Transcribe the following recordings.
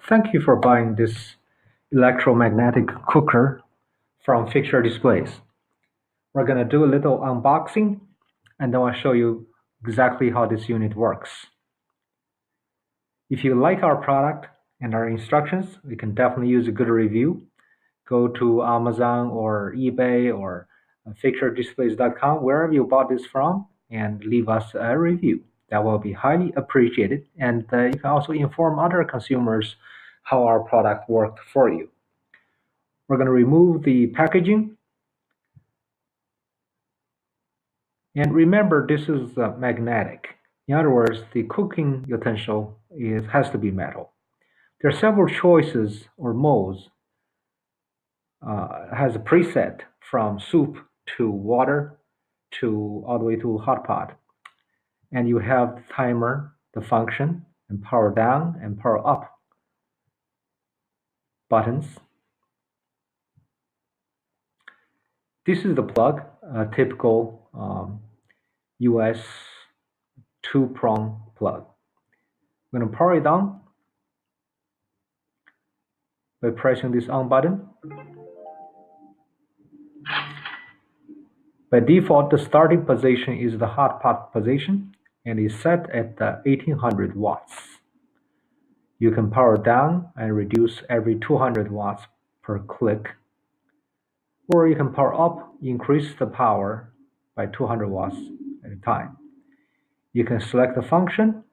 Thank you for buying this electromagnetic cooker from Fixture Displays. We're going to do a little unboxing and then I'll show you exactly how this unit works. If you like our product and our instructions, we can definitely use a good review. Go to Amazon or eBay or fixturedisplays.com, wherever you bought this from, and leave us a review. That will be highly appreciated. And you can also inform other consumers how our product worked for you. We're going to remove the packaging. And remember, this is magnetic. In other words, the cooking utensil has to be metal. There are several choices or modes. Has a preset from soup to water to all the way to hot pot. And you have the timer, the function, and power down and power up buttons. This is the plug, a typical US 2-prong plug. I'm going to power it on by pressing this on button. By default, the starting position is the hot pot position and is set at 1800 watts. You can power down and reduce every 200 watts per click, or you can power up, increase the power by 200 watts at a time. You can select the function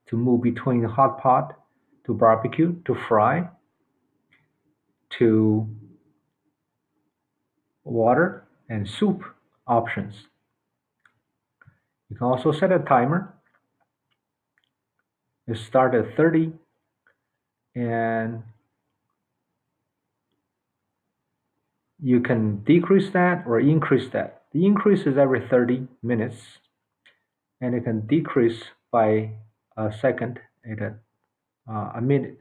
to move between hot pot to barbecue to fry to water and soup options. You can also set a timer. It starts at 30 and you can decrease that or increase that. The increase is every 30 minutes and it can decrease by a second at a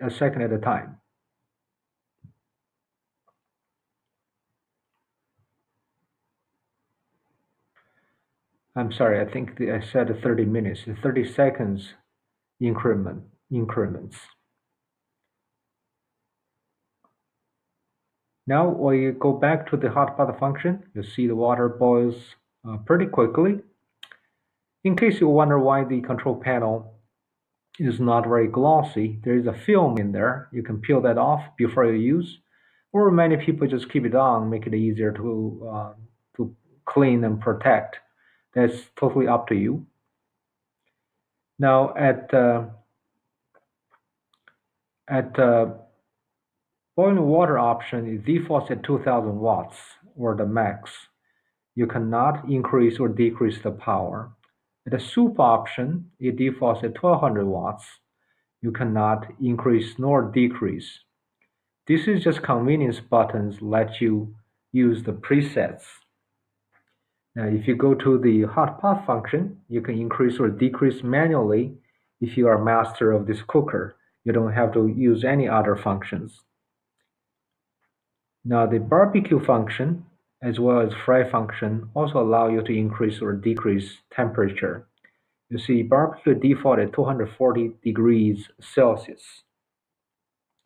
second at a time. I'm sorry, I think I said 30 minutes, 30 seconds increments. Now when you go back to the hot pot function, you'll see the water boils pretty quickly. In case you wonder why the control panel is not very glossy, there is a film in there. You can peel that off before you use, or many people just keep it on, make it easier to clean and protect. That's totally up to you. Now at boiling water option, it defaults at 2000 watts or the max. You cannot increase or decrease the power. At the soup option, it defaults at 1200 watts. You cannot increase nor decrease. This is just convenience buttons let you use the presets. Now, if you go to the hot pot function, you can increase or decrease manually if you are master of this cooker. You don't have to use any other functions. Now, the barbecue function as well as fry function also allow you to increase or decrease temperature. You see, barbecue default at 240 degrees Celsius.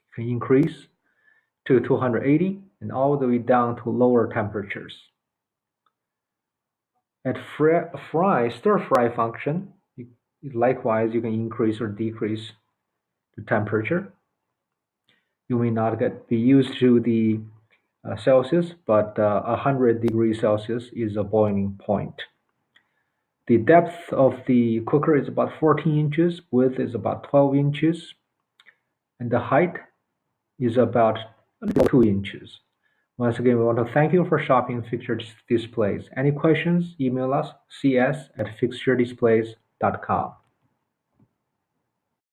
You can increase to 280 and all the way down to lower temperatures. At stir fry function, likewise you can increase or decrease the temperature. You may not be used to the Celsius, but 100 degrees Celsius is a boiling point. The depth of the cooker is about 14 inches, width is about 12 inches, and the height is about 2 inches. Once again, we want to thank you for shopping Fixture Displays. Any questions, email us cs@fixturedisplays.com.